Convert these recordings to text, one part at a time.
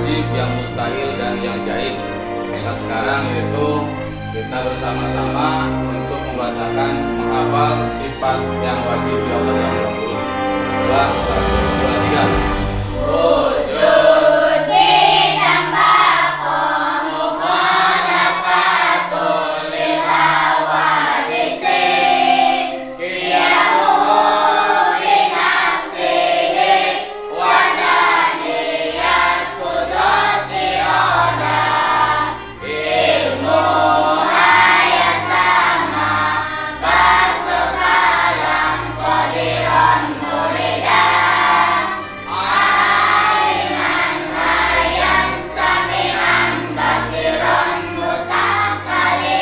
wajib, yang mustahil, dan yang jaib. Nah, sekarang yaitu kita bersama-sama untuk membacakan menghafal sifat yang wajib di Allah yang lembut. Ulang, 1, 2, 3. Wujud ditambah mukhalafatul lil hawadisi qiyamul li nafsihi wa nahiyat qudrati oda ilmu ayat sama basukalam qadiran muridan aliman hayan sami'an basiran mutakaliman.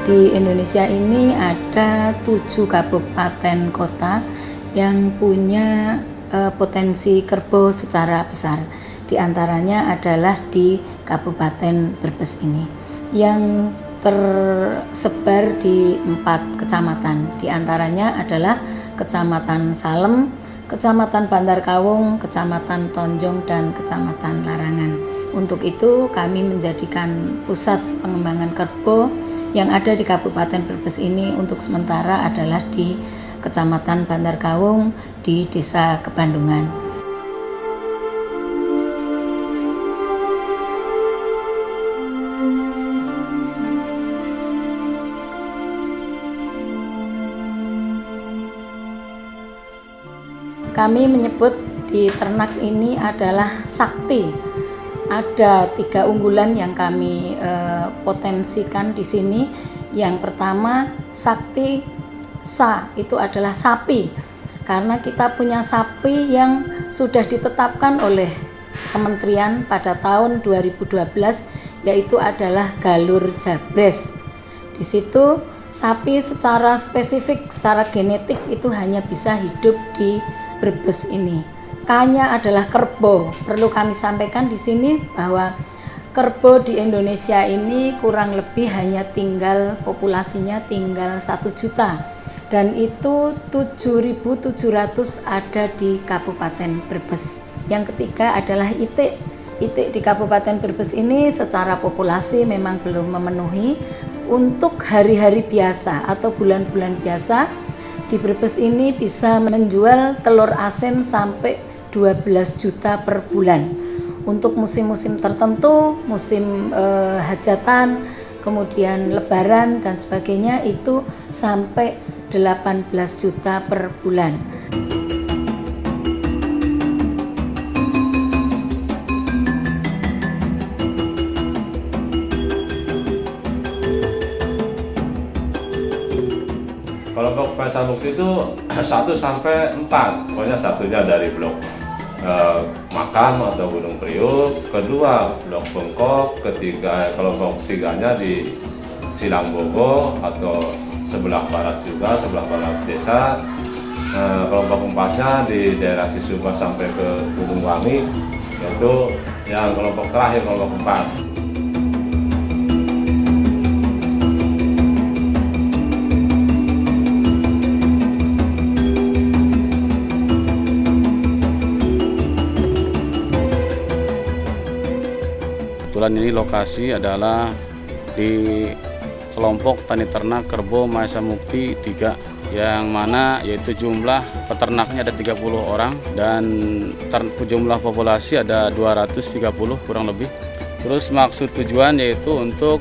Di Indonesia ini ada 7 kabupaten kota yang punya potensi kerbau secara besar. Di antaranya adalah di Kabupaten Brebes ini yang tersebar di 4 kecamatan. Di antaranya adalah Kecamatan Salem, Kecamatan Bantar Kawung, Kecamatan Tonjong, dan Kecamatan Larangan. Untuk itu kami menjadikan pusat pengembangan kerbau yang ada di Kabupaten Brebes ini untuk sementara adalah di Kecamatan Bantar Kawung di Desa Kebandungan. Kami menyebut di ternak ini adalah sakti. Ada 3 unggulan yang kami potensikan di sini. Yang pertama, sakti sa, itu adalah sapi. Karena kita punya sapi yang sudah ditetapkan oleh Kementerian pada tahun 2012, yaitu adalah Galur Jabres. Di situ sapi secara spesifik, secara genetik itu hanya bisa hidup di Brebes ini. K-nya adalah kerbau. Perlu kami sampaikan di sini bahwa kerbau di Indonesia ini kurang lebih hanya tinggal populasinya tinggal 1 juta, dan itu 7.700 ada di Kabupaten Brebes. Yang ketiga adalah itik. Itik di Kabupaten Brebes ini secara populasi memang belum memenuhi. Untuk hari-hari biasa atau bulan-bulan biasa di Brebes ini bisa menjual telur asin sampai 12 juta per bulan. Untuk musim-musim tertentu, musim hajatan, kemudian lebaran dan sebagainya, itu sampai 18 juta per bulan. Kelompok Pasar Mukti itu 1 sampai 4, pokoknya satunya dari blok Makam atau Gunung Priuk, kedua blok Bengkok, ketiga kelompok 3-nya di Silangbogo atau sebelah barat juga, sebelah barat desa. Kelompok 4-nya di daerah Sisubah sampai ke Gunung Wangi, yaitu yang kelompok terakhir, kelompok 4. Kebetulan ini lokasi adalah di kelompok tani ternak Kerbo Mahesa Mukti 3, yang mana yaitu jumlah peternaknya ada 30 orang dan jumlah populasi ada 230 kurang lebih. Terus maksud tujuan yaitu untuk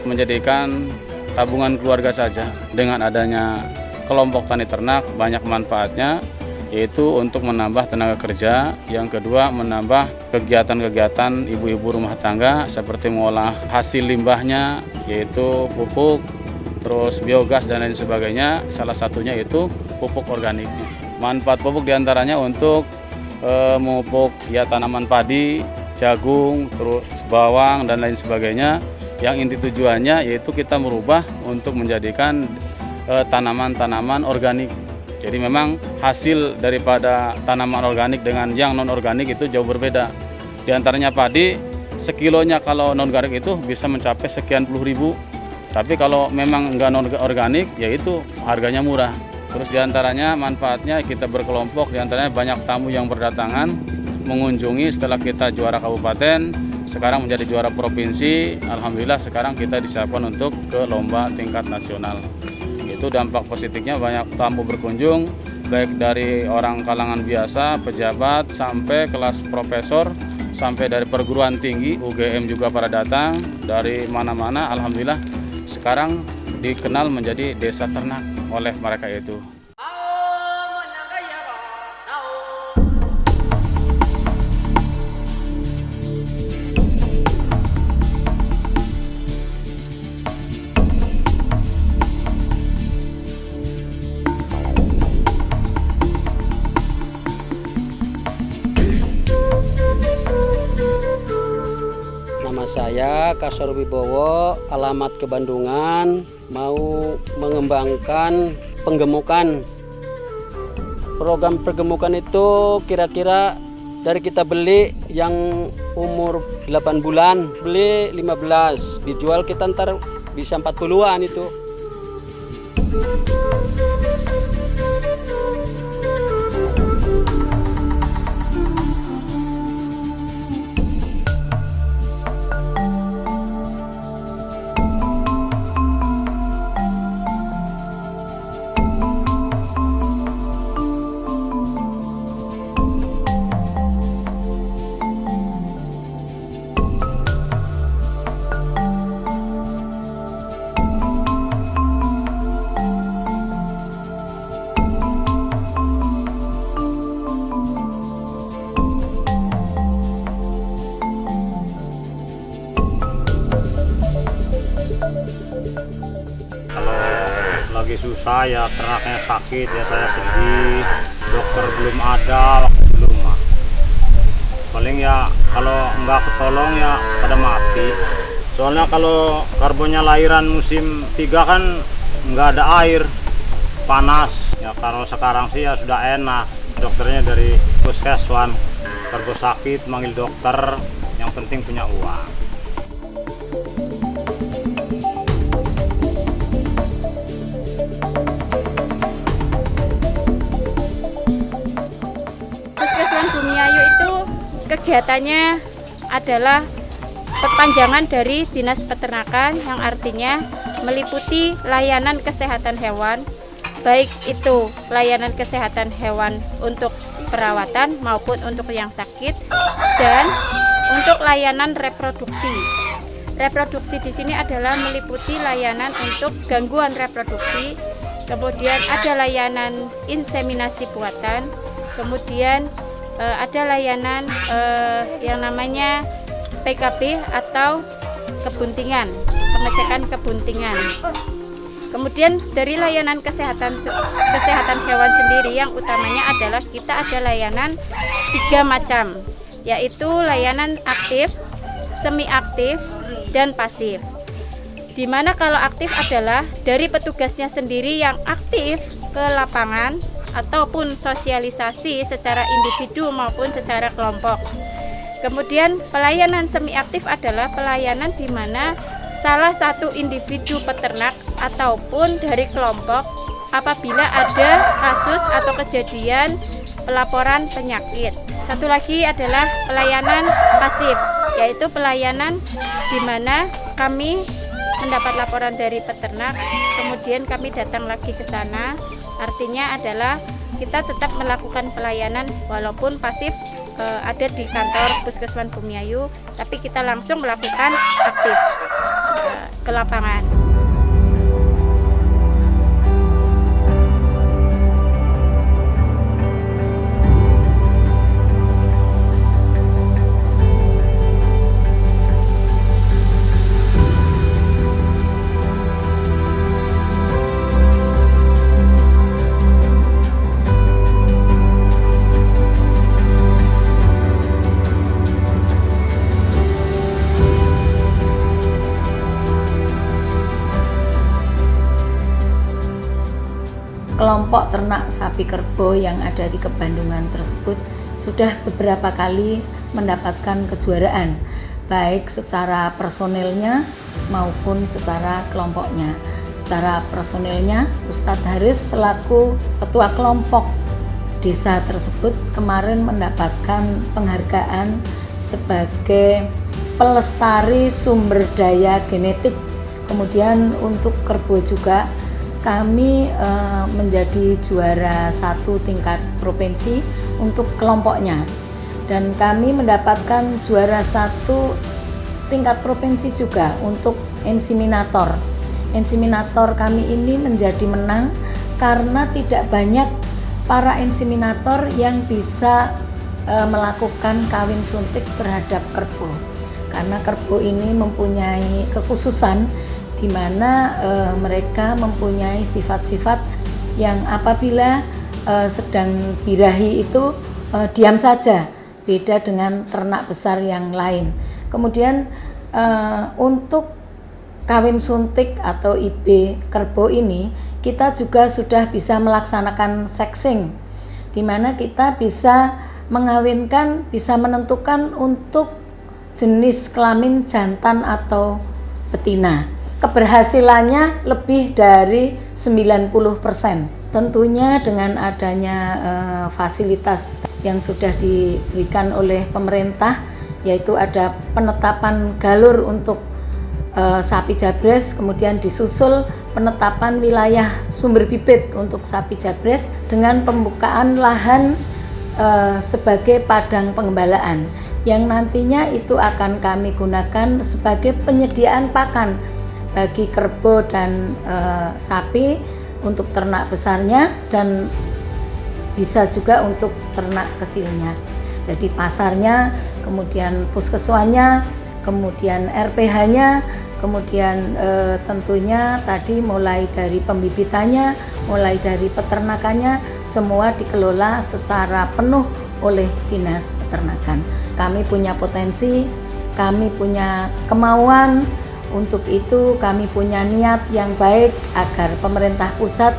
menjadikan tabungan keluarga saja. Dengan adanya kelompok tani ternak banyak manfaatnya, yaitu untuk menambah tenaga kerja, yang kedua menambah kegiatan-kegiatan ibu-ibu rumah tangga seperti mengolah hasil limbahnya yaitu pupuk, terus biogas dan lain sebagainya. Salah satunya itu pupuk organik. Manfaat pupuk diantaranya untuk memupuk ya tanaman padi, jagung, terus bawang dan lain sebagainya. Yang inti tujuannya yaitu kita merubah untuk menjadikan tanaman-tanaman organik. Jadi memang hasil daripada tanaman organik dengan yang non organik itu jauh berbeda. Di antaranya padi, sekilonya kalau non organik itu bisa mencapai sekian puluh ribu. Tapi kalau memang enggak non organik, yaitu harganya murah. Terus di antaranya manfaatnya kita berkelompok, di antaranya banyak tamu yang berdatangan mengunjungi setelah kita juara kabupaten, sekarang menjadi juara provinsi. Alhamdulillah sekarang kita disiapkan untuk ke lomba tingkat nasional. Itu dampak positifnya banyak tamu berkunjung, baik dari orang kalangan biasa, pejabat, sampai kelas profesor, sampai dari perguruan tinggi, UGM juga pada datang dari mana-mana. Alhamdulillah sekarang dikenal menjadi desa ternak oleh mereka itu. Saya Kasor Wibowo, alamat ke Bandungan, mau mengembangkan penggemukan. Program penggemukan itu kira-kira dari kita beli yang umur 8 bulan, beli 15, dijual kita ntar bisa 40-an itu. Lagi susah ya, ternaknya sakit ya, saya sedih, dokter belum ada, waktu belum mah. Paling ya kalau nggak ketolong ya pada mati. Soalnya kalau karbonnya lahiran musim 3 kan nggak ada air, panas ya. Kalau sekarang sih ya sudah enak, dokternya dari puskeswan. Karbo sakit manggil dokter, yang penting punya uang. Bumiayu itu kegiatannya adalah perpanjangan dari Dinas Peternakan, yang artinya meliputi layanan kesehatan hewan, baik itu layanan kesehatan hewan untuk perawatan maupun untuk yang sakit, dan untuk layanan reproduksi. Reproduksi di sini adalah meliputi layanan untuk gangguan reproduksi, kemudian ada layanan inseminasi buatan, kemudian ada layanan yang namanya PKB atau kebuntingan, pengecekan kebuntingan. Kemudian dari layanan kesehatan hewan sendiri, yang utamanya adalah kita ada layanan 3 macam, yaitu layanan aktif, semi aktif, dan pasif. Dimana kalau aktif adalah dari petugasnya sendiri yang aktif ke lapangan ataupun sosialisasi secara individu maupun secara kelompok. Kemudian pelayanan semi aktif adalah pelayanan di mana salah satu individu peternak ataupun dari kelompok apabila ada kasus atau kejadian pelaporan penyakit. Satu lagi adalah pelayanan pasif. yaitu pelayanan di mana kami mendapat laporan dari peternak, kemudian kami datang lagi ke sana. Artinya adalah kita tetap melakukan pelayanan walaupun pasif ada di kantor Puskesmas Bumiayu, tapi kita langsung melakukan aktif ke lapangan. Kelompok ternak sapi kerbau yang ada di Kebandungan tersebut sudah beberapa kali mendapatkan kejuaraan, baik secara personilnya maupun secara kelompoknya. Secara personilnya, Ustadz Haris selaku ketua kelompok desa tersebut kemarin mendapatkan penghargaan sebagai pelestari sumber daya genetik. Kemudian untuk kerbau juga kami menjadi juara 1 tingkat provinsi untuk kelompoknya, dan kami mendapatkan juara 1 tingkat provinsi juga untuk inseminator. Inseminator kami ini menjadi menang karena tidak banyak para inseminator yang bisa melakukan kawin suntik terhadap kerbau, karena kerbau ini mempunyai kekhususan di mana mereka mempunyai sifat-sifat yang apabila sedang birahi itu diam saja, beda dengan ternak besar yang lain. Kemudian untuk kawin suntik atau IB kerbau ini kita juga sudah bisa melaksanakan sexing, di mana kita bisa mengawinkan, bisa menentukan untuk jenis kelamin jantan atau betina. Keberhasilannya lebih dari 90%. Tentunya dengan adanya fasilitas yang sudah diberikan oleh pemerintah, yaitu ada penetapan galur untuk sapi jabres, kemudian disusul penetapan wilayah sumber bibit untuk sapi jabres dengan pembukaan lahan sebagai padang pengembalaan yang nantinya itu akan kami gunakan sebagai penyediaan pakan bagi kerbau dan sapi untuk ternak besarnya dan bisa juga untuk ternak kecilnya. Jadi pasarnya, kemudian puskeswannya, kemudian RPH-nya, kemudian tentunya tadi mulai dari pembibitannya, mulai dari peternakannya, semua dikelola secara penuh oleh Dinas Peternakan. Kami punya potensi, kami punya kemauan. Untuk itu kami punya niat yang baik agar pemerintah pusat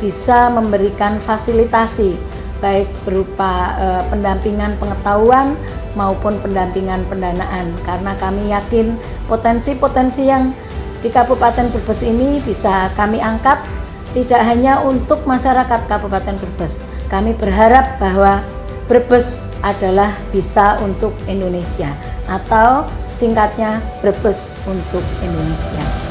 bisa memberikan fasilitasi baik berupa pendampingan pengetahuan maupun pendampingan pendanaan, karena kami yakin potensi-potensi yang di Kabupaten Brebes ini bisa kami angkat tidak hanya untuk masyarakat Kabupaten Brebes. Kami berharap bahwa Brebes adalah bisa untuk Indonesia, atau singkatnya Brebes untuk Indonesia.